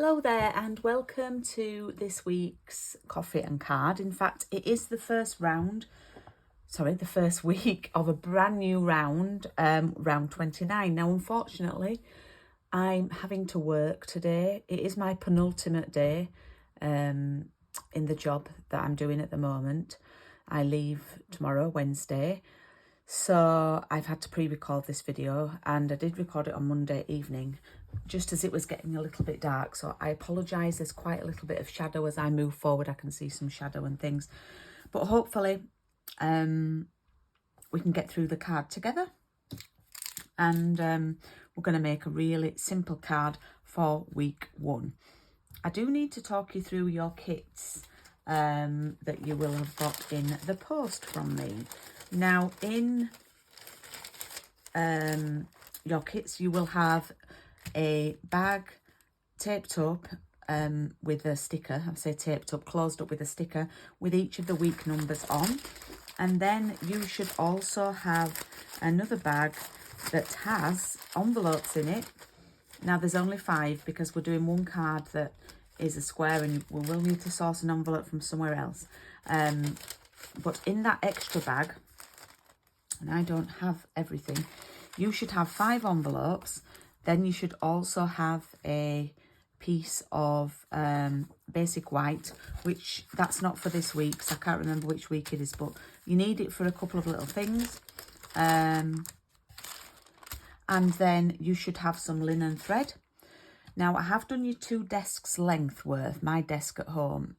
Hello there and welcome to this week's coffee and card. In fact, it is the first week of a brand new round, round 29. Now, unfortunately, I'm having to work today. It is my penultimate day in the job that I'm doing at the moment. I leave tomorrow, Wednesday. So I've had to pre-record this video, and I did record it on Monday evening, just as it was getting a little bit dark. So I apologise, there's quite a little bit of shadow as I move forward. I can see some shadow and things. But hopefully we can get through the card together. And we're going to make a really simple card for week 1. I do need to talk you through your kits that you will have got in the post from me. Now, in your kits, you will have a bag taped up with a sticker. I say taped up, closed up with a sticker with each of the week numbers on. And then you should also have another bag that has envelopes in it. Now, there's only 5 because we're doing one card that is a square and we will need to source an envelope from somewhere else. But in that extra bag, and I don't have everything, you should have 5 envelopes. Then you should also have a piece of basic white, which that's not for this week, so I can't remember which week it is, but you need it for a couple of little things. And then you should have some linen thread. Now, I have done you 2 desks length worth, my desk at home.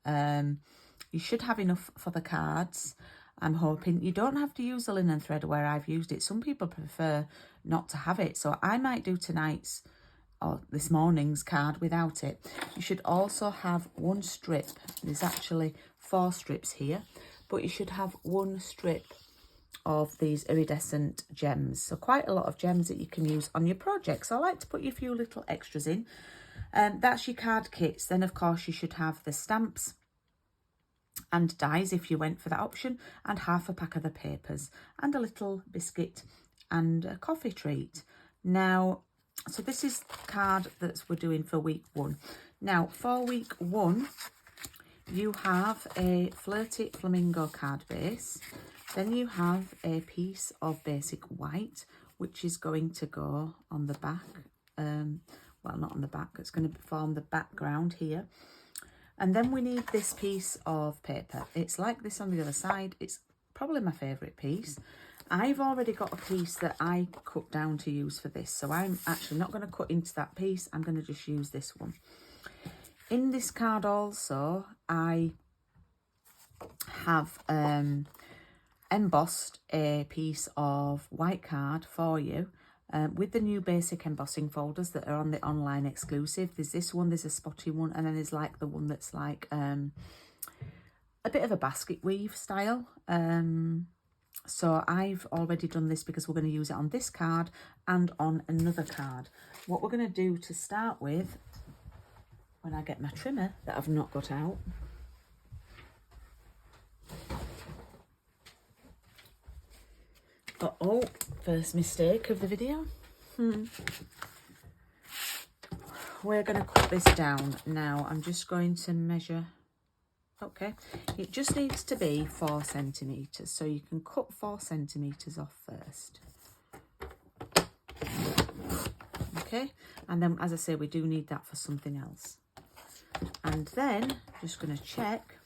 You should have enough for the cards. I'm hoping you don't have to use the linen thread where I've used it. Some people prefer not to have it. So I might do tonight's or this morning's card without it. You should also have 1 strip. There's actually 4 strips here, but you should have 1 strip of these iridescent gems. So quite a lot of gems that you can use on your project. So I like to put you a few little extras in. That's your card kits. Then, of course, you should have the stamps and dies if you went for that option, and half a pack of the papers and a little biscuit and a coffee treat. Now, so this is the card that we're doing for week 1. Now, for week 1, you have a flirty flamingo card base. Then you have a piece of basic white, which is going to go on the back. Well, not on the back. It's going to form the background here. And then we need this piece of paper. It's like this on the other side. It's probably my favourite piece. I've already got a piece that I cut down to use for this. So I'm actually not going to cut into that piece. I'm going to just use this one. In this card also, I have embossed a piece of white card for you. With the new basic embossing folders that are on the online exclusive. There's this one, there's a spotty one, and then there's like the one that's like a bit of a basket weave style. So I've already done this because we're going to use it on this card and on another card. What we're going to do to start with, when I get my trimmer that I've not got out, oh, first mistake of the video. We're going to cut this down now. I'm just going to measure. Okay, it just needs to be 4 centimetres. So you can cut 4 centimetres off first. Okay, and then, as I say, we do need that for something else. And then, just going to check.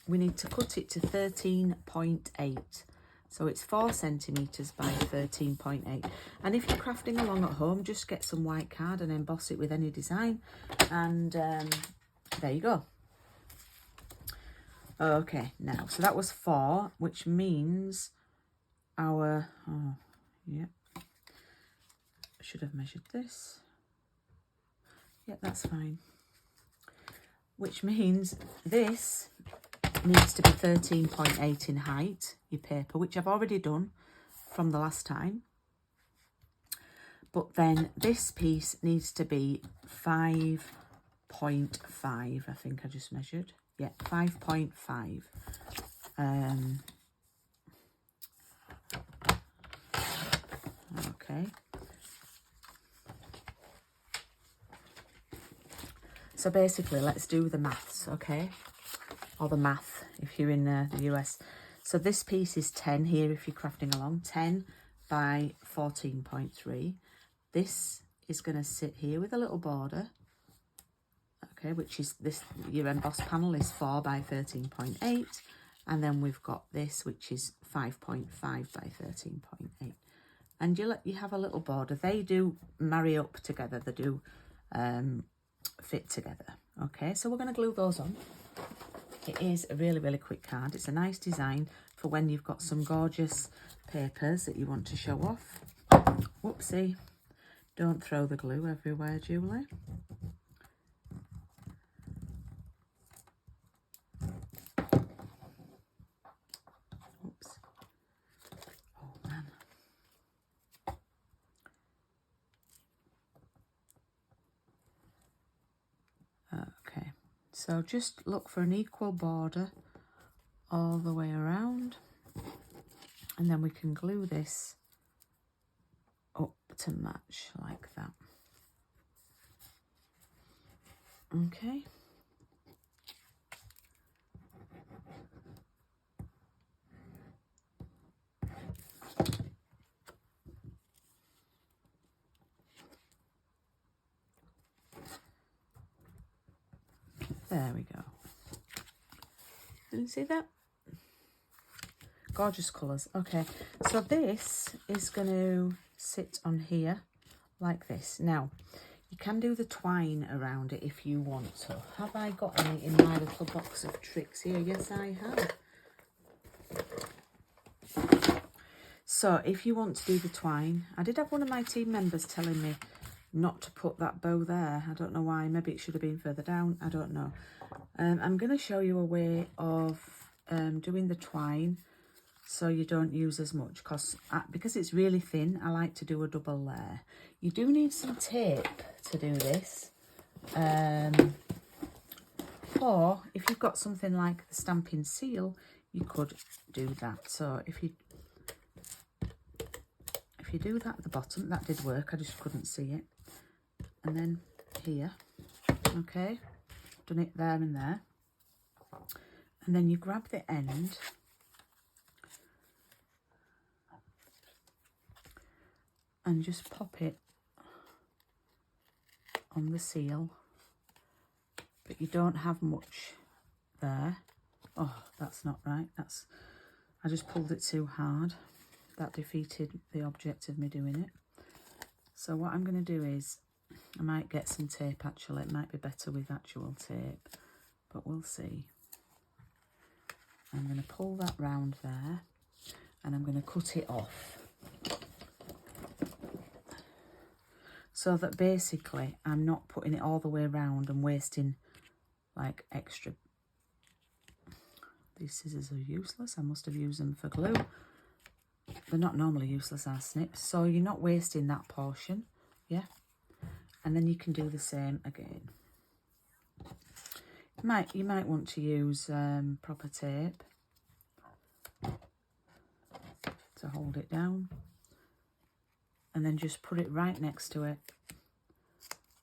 We need to cut it to 13.8. So it's 4 centimetres by 13.8. And if you're crafting along at home, just get some white card and emboss it with any design. And there you go. Okay, now, so that was 4, which means our, I should have measured this. Yeah, that's fine. Which means this needs to be 13.8 in height, your paper, which I've already done from the last time. But then this piece needs to be 5.5, I think I just measured. Yeah, 5.5. Okay. so basically, let's do the maths, okay? Or the math, if you're in the US. So this piece is 10 here, if you're crafting along. 10 by 14.3. This is going to sit here with a little border. Okay, which is this, your emboss panel is 4 by 13.8. And then we've got this, which is 5.5 by 13.8. And you have a little border. They do marry up together. They do fit together. Okay, so we're going to glue those on. It is a really, really quick card. It's a nice design for when you've got some gorgeous papers that you want to show off. Whoopsie. Don't throw the glue everywhere, Julie. Oops. Oh, man. Okay. So just look for an equal border all the way around. And then we can glue this up to match like that. Okay. There we go. Can you see that? Gorgeous colours. Okay, so this is going to sit on here like this. Now, you can do the twine around it if you want to. Have I got any in my little box of tricks here? Yes, I have. So if you want to do the twine, I did have one of my team members telling me not to put that bow there. I don't know why. Maybe it should have been further down. I don't know. I'm going to show you a way of doing the twine so you don't use as much, because it's really thin. I like to do a double layer. You do need some tape to do this, or if you've got something like the stamping seal, you could do that. So if you do that at the bottom, that did work. I just couldn't see it. And then here, okay, done it there and there, and then you grab the end and just pop it on the seal, but you don't have much there. Oh, that's not right. I just pulled it too hard. That defeated the object of me doing it. So what I'm going to do is, I might get some tape actually. It might be better with actual tape, but we'll see. I'm going to pull that round there and I'm going to cut it off. So that basically I'm not putting it all the way around and wasting like extra. These scissors are useless. I must have used them for glue. They're not normally useless as snips. So you're not wasting that portion. Yeah. And then you can do the same again. You might want to use proper tape to hold it down. And then just put it right next to it.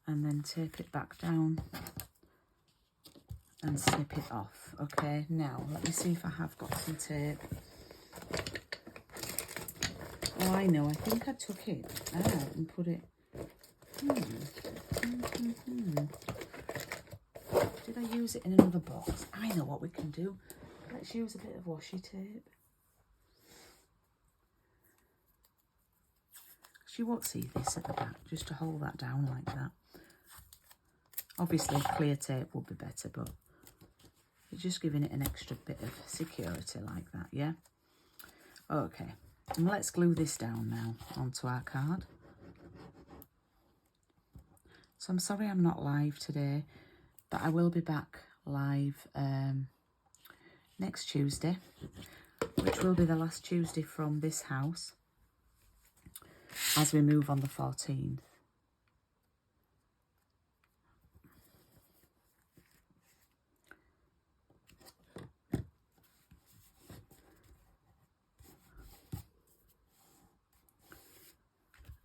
And then tape it back down. And snip it off. Okay, now let me see if I have got some tape. Oh, I know. I think I took it out and put it... Did I use it in another box? I know what we can do. Let's use a bit of washi tape. You won't see this at the back, just to hold that down like that. Obviously, clear tape would be better, but you're just giving it an extra bit of security like that, yeah? Okay, and let's glue this down now onto our card. So I'm sorry I'm not live today, but I will be back live next Tuesday, which will be the last Tuesday from this house, as we move on the 14th.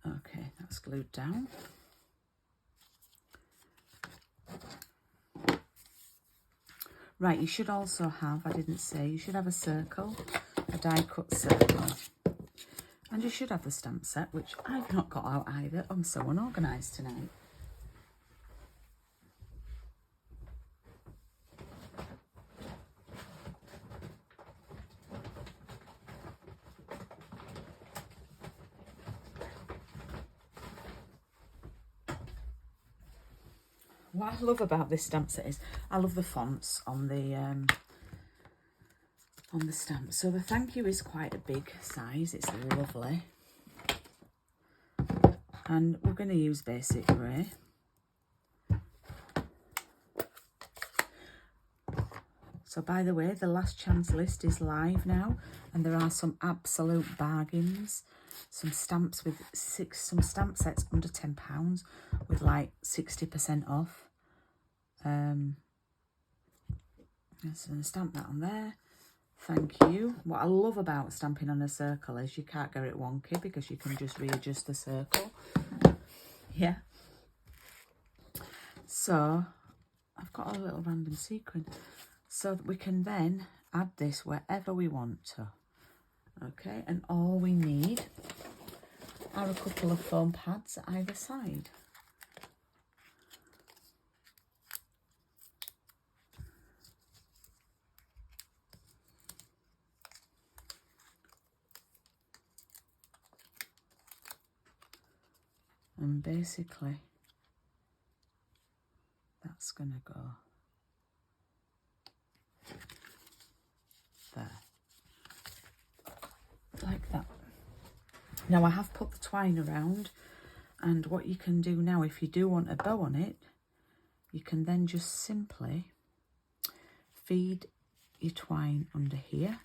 Okay, that's glued down. Right, you should also have, I didn't say, you should have a circle, a die cut circle. And you should have the stamp set, which I've not got out either. I'm so unorganised tonight. What I love about this stamp set is I love the fonts on the stamp. So the thank you is quite a big size. It's lovely. And we're going to use basic grey. So by the way, the last chance list is live now, and there are some absolute bargains. Some stamps with some stamp sets under £10 with like 60% off. So I'm going to stamp that on there. Thank you. What I love about stamping on a circle is you can't get it wonky because you can just readjust the circle. Yeah. So I've got a little random sequin so that we can then add this wherever we want to. Okay, and all we need are a couple of foam pads at either side. And basically, that's going to go there. Like that. Now I have put the twine around, and what you can do now, if you do want a bow on it, you can then just simply feed your twine under here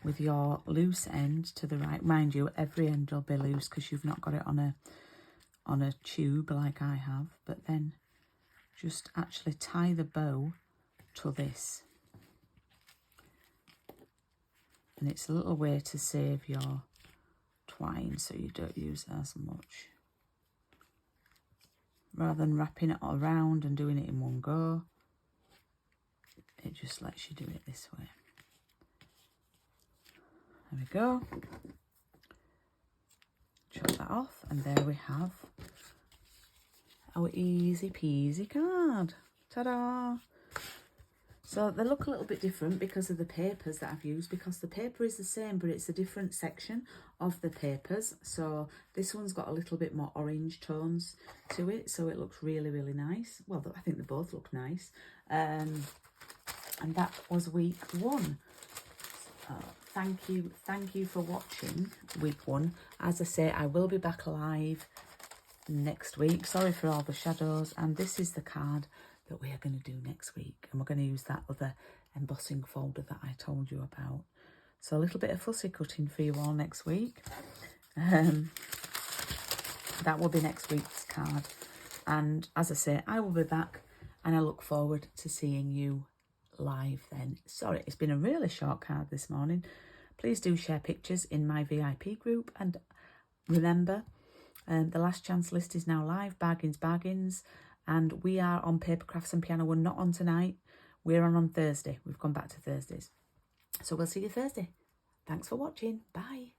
with your loose end to the right. Mind you, every end will be loose because you've not got it on a tube like I have, but then just actually tie the bow to this. And it's a little way to save your twine so you don't use as much. Rather than wrapping it all around and doing it in one go, it just lets you do it this way. There we go. Chop that off, and there we have our easy peasy card. Ta-da! So they look a little bit different because of the papers that I've used, because the paper is the same, but it's a different section of the papers. So this one's got a little bit more orange tones to it, so it looks really, really nice. Well, I think they both look nice. And that was week one. Thank you for watching week one. As I say, I will be back live next week. Sorry for all the shadows. And this is the card that we are going to do next week, and we're going to use that other embossing folder that I told you about. So a little bit of fussy cutting for you all next week. That will be next week's card, and as I say, I will be back, and I look forward to seeing you live then. Sorry, it's been a really short card this morning. Please do share pictures in my VIP group, and remember, the last chance list is now live. Bargains, and we are on Paper Crafts and Piano. We're not on tonight, we're on Thursday. We've gone back to Thursdays, so we'll see you Thursday. Thanks for watching. Bye.